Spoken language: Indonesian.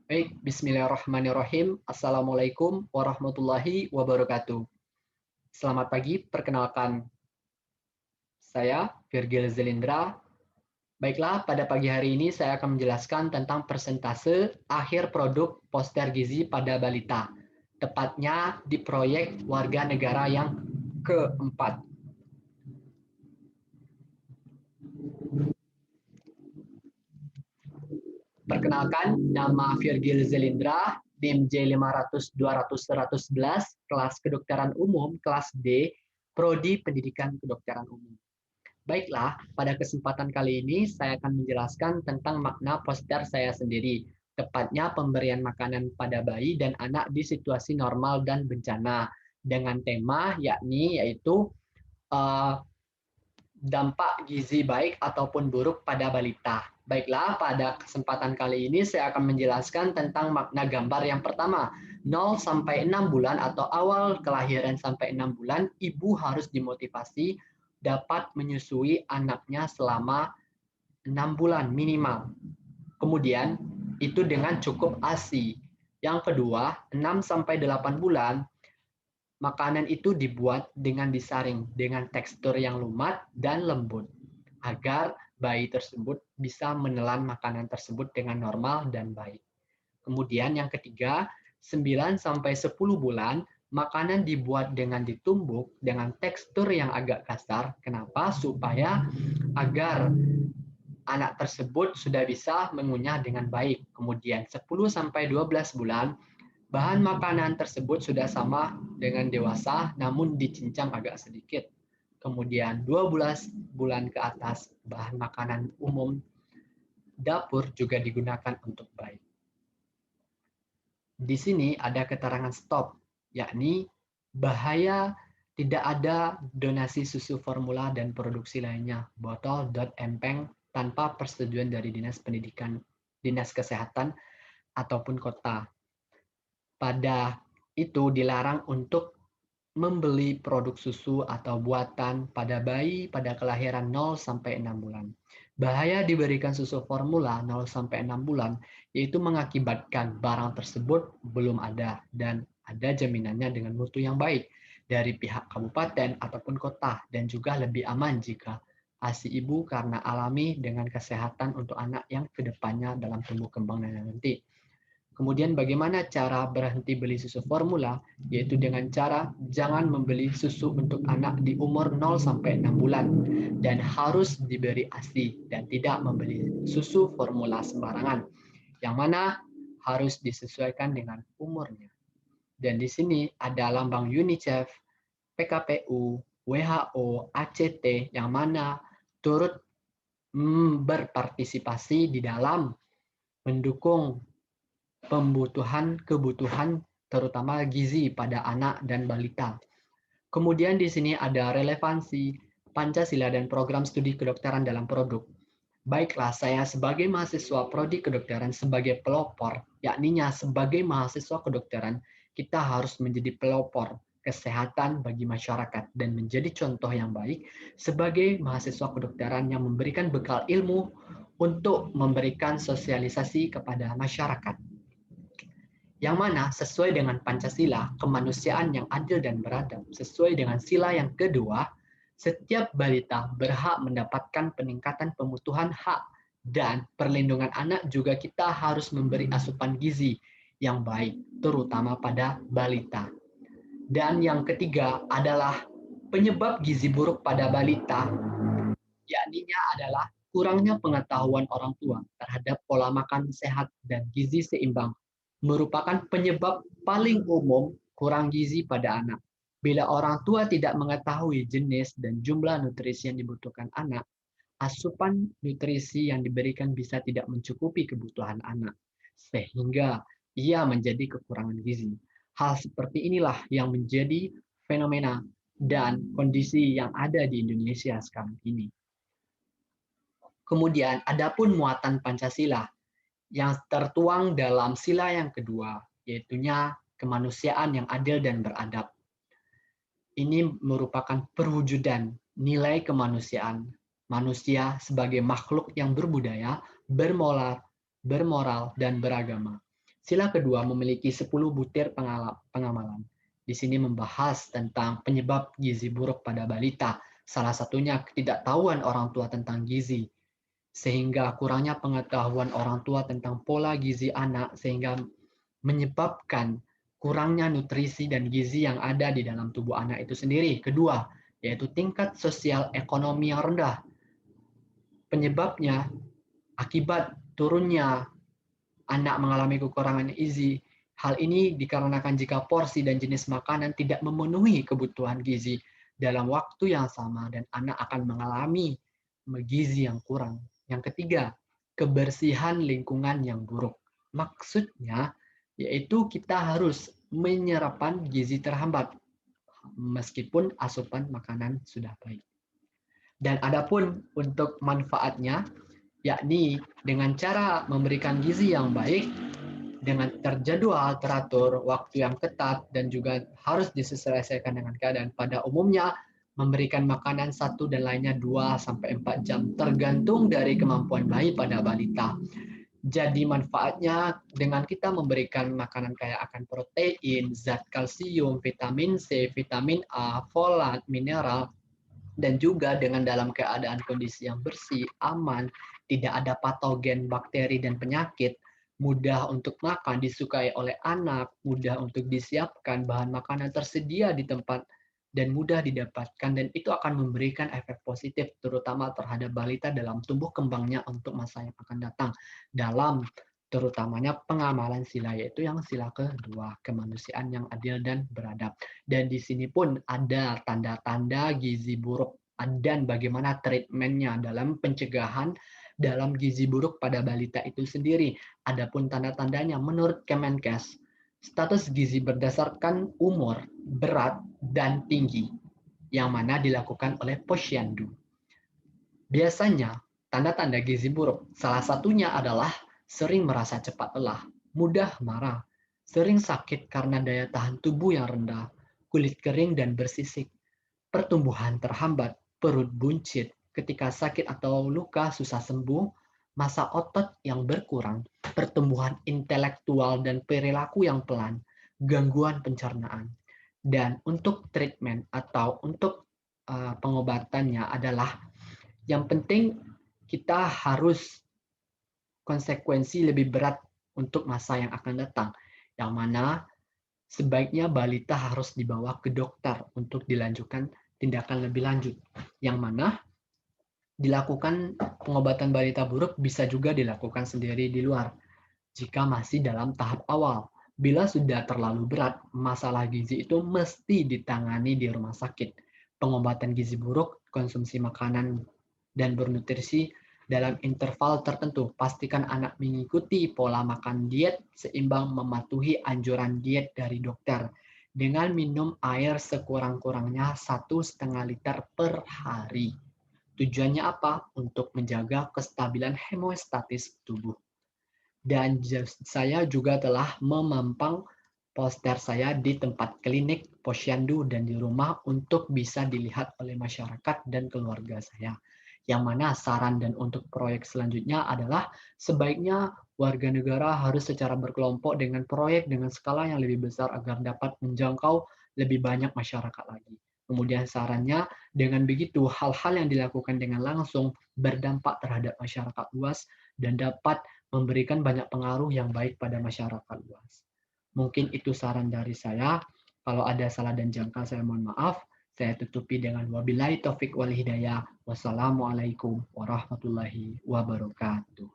Baik, bismillahirrahmanirrahim. Assalamualaikum warahmatullahi wabarakatuh. Selamat pagi, perkenalkan saya Virgil Zelindra. Baiklah, pada pagi hari ini saya akan menjelaskan tentang persentase akhir produk poster gizi pada balita, tepatnya di proyek warga negara yang keempat. Perkenalkan, nama Virgil Zelindra, NIM J500-200-111, kelas kedokteran umum, kelas D, Prodi Pendidikan Kedokteran Umum. Baiklah, pada kesempatan kali ini saya akan menjelaskan tentang makna poster saya sendiri, tepatnya pemberian makanan pada bayi dan anak di situasi normal dan bencana, dengan tema yaitu uh, dampak gizi baik ataupun buruk pada balita. Baiklah, pada kesempatan kali ini saya akan menjelaskan tentang makna gambar yang pertama. 0 sampai 6 bulan atau awal kelahiran sampai 6 bulan, ibu harus dimotivasi dapat menyusui anaknya selama 6 bulan minimal. Kemudian, itu dengan cukup ASI. Yang kedua, 6 sampai 8 bulan, makanan itu dibuat dengan disaring dengan tekstur yang lumat dan lembut agar bayi tersebut bisa menelan makanan tersebut dengan normal dan baik. Kemudian yang ketiga, 9 sampai 10 bulan makanan dibuat dengan ditumbuk dengan tekstur yang agak kasar. Kenapa? Supaya agar anak tersebut sudah bisa mengunyah dengan baik. Kemudian 10 sampai 12 bulan bahan makanan tersebut sudah sama dengan dewasa, namun dicincang agak sedikit. Kemudian 12 bulan ke atas, bahan makanan umum dapur juga digunakan untuk bayi. Di sini ada keterangan stop, yakni bahaya tidak ada donasi susu formula dan produksi lainnya, botol.empeng tanpa persetujuan dari Dinas Pendidikan, Dinas Kesehatan, ataupun kota. Pada itu dilarang untuk membeli produk susu atau buatan pada bayi pada kelahiran 0 sampai 6 bulan. Bahaya diberikan susu formula 0 sampai 6 bulan yaitu mengakibatkan barang tersebut belum ada dan ada jaminannya dengan mutu yang baik dari pihak kabupaten ataupun kota dan juga lebih aman jika ASI ibu karena alami dengan kesehatan untuk anak yang kedepannya dalam tumbuh kembang nanti. Kemudian bagaimana cara berhenti beli susu formula? Yaitu dengan cara jangan membeli susu untuk anak di umur 0 sampai 6 bulan dan harus diberi ASI dan tidak membeli susu formula sembarangan. Yang mana harus disesuaikan dengan umurnya. Dan di sini ada lambang UNICEF, PKPU, WHO, ACT yang mana turut berpartisipasi di dalam mendukung kebutuhan terutama gizi pada anak dan balita. Kemudian di sini ada relevansi Pancasila dan program studi kedokteran dalam produk. Baiklah, saya sebagai mahasiswa prodi kedokteran sebagai pelopor, yakninya sebagai mahasiswa kedokteran, kita harus menjadi pelopor kesehatan bagi masyarakat dan menjadi contoh yang baik sebagai mahasiswa kedokteran yang memberikan bekal ilmu untuk memberikan sosialisasi kepada masyarakat yang mana sesuai dengan Pancasila, kemanusiaan yang adil dan beradab. Sesuai dengan sila yang kedua, setiap balita berhak mendapatkan peningkatan pemutuhan hak dan perlindungan anak juga kita harus memberi asupan gizi yang baik, terutama pada balita. Dan yang ketiga adalah penyebab gizi buruk pada balita, yakninya adalah kurangnya pengetahuan orang tua terhadap pola makan sehat dan gizi seimbang merupakan penyebab paling umum kurang gizi pada anak. Bila orang tua tidak mengetahui jenis dan jumlah nutrisi yang dibutuhkan anak, asupan nutrisi yang diberikan bisa tidak mencukupi kebutuhan anak, sehingga ia menjadi kekurangan gizi. Hal seperti inilah yang menjadi fenomena dan kondisi yang ada di Indonesia sekarang ini. Kemudian, adapun muatan Pancasila yang tertuang dalam sila yang kedua, yaitunya kemanusiaan yang adil dan beradab. Ini merupakan perwujudan nilai kemanusiaan manusia sebagai makhluk yang berbudaya, bermoral, dan beragama. Sila kedua memiliki 10 butir pengamalan. Di sini membahas tentang penyebab gizi buruk pada balita. Salah satunya ketidaktahuan orang tua tentang gizi, sehingga kurangnya pengetahuan orang tua tentang pola gizi anak, sehingga menyebabkan kurangnya nutrisi dan gizi yang ada di dalam tubuh anak itu sendiri. Kedua, yaitu tingkat sosial ekonomi yang rendah. Penyebabnya akibat turunnya anak mengalami kekurangan gizi. Hal ini dikarenakan jika porsi dan jenis makanan tidak memenuhi kebutuhan gizi dalam waktu yang sama dan anak akan mengalami gizi yang kurang. Yang ketiga, kebersihan lingkungan yang buruk. Maksudnya yaitu kita harus menyerapan gizi terhambat meskipun asupan makanan sudah baik. Dan adapun untuk manfaatnya, yakni dengan cara memberikan gizi yang baik, dengan terjadwal, teratur, waktu yang ketat, dan juga harus disesuaikan dengan keadaan. Pada umumnya, memberikan makanan satu dan lainnya 2-4 jam, tergantung dari kemampuan bayi pada balita. Jadi manfaatnya dengan kita memberikan makanan kaya akan protein, zat kalsium, vitamin C, vitamin A, folat, mineral, dan juga dengan dalam keadaan kondisi yang bersih, aman, tidak ada patogen, bakteri, dan penyakit, mudah untuk makan, disukai oleh anak, mudah untuk disiapkan, bahan makanan tersedia di tempat, dan mudah didapatkan, dan itu akan memberikan efek positif, terutama terhadap balita dalam tumbuh kembangnya untuk masa yang akan datang, dalam terutamanya pengamalan sila, yaitu yang sila kedua, kemanusiaan yang adil dan beradab. Dan di sini pun ada tanda-tanda gizi buruk dan bagaimana treatmentnya dalam pencegahan dalam gizi buruk pada balita itu sendiri. Adapun tanda-tandanya menurut Kemenkes, status gizi berdasarkan umur, berat, dan tinggi, yang mana dilakukan oleh Posyandu. Biasanya, tanda-tanda gizi buruk, salah satunya adalah sering merasa cepat lelah, mudah marah, sering sakit karena daya tahan tubuh yang rendah, kulit kering dan bersisik, pertumbuhan terhambat, perut buncit, ketika sakit atau luka susah sembuh, masa otot yang berkurang, pertumbuhan intelektual dan perilaku yang pelan, gangguan pencernaan. Dan untuk treatment atau untuk pengobatannya adalah yang penting kita harus konsekuensi lebih berat untuk masa yang akan datang, yang mana sebaiknya balita harus dibawa ke dokter untuk dilanjutkan tindakan lebih lanjut, yang mana dilakukan pengobatan balita buruk bisa juga dilakukan sendiri di luar jika masih dalam tahap awal. Bila sudah terlalu berat, masalah gizi itu mesti ditangani di rumah sakit. Pengobatan gizi buruk, konsumsi makanan dan bernutrisi dalam interval tertentu. Pastikan anak mengikuti pola makan diet seimbang, mematuhi anjuran diet dari dokter dengan minum air sekurang-kurangnya 1,5 liter per hari. Tujuannya apa? Untuk menjaga kestabilan hemostatis tubuh. Dan saya juga telah memampang poster saya di tempat klinik Posyandu dan di rumah untuk bisa dilihat oleh masyarakat dan keluarga saya. Yang mana saran dan untuk proyek selanjutnya adalah sebaiknya warga negara harus secara berkelompok dengan proyek dengan skala yang lebih besar agar dapat menjangkau lebih banyak masyarakat lagi. Kemudian sarannya, dengan begitu hal-hal yang dilakukan dengan langsung berdampak terhadap masyarakat luas dan dapat memberikan banyak pengaruh yang baik pada masyarakat luas. Mungkin itu saran dari saya. Kalau ada salah dan jangka, saya mohon maaf. Saya tutupi dengan wabillahi taufik wal hidayah. Wassalamualaikum warahmatullahi wabarakatuh.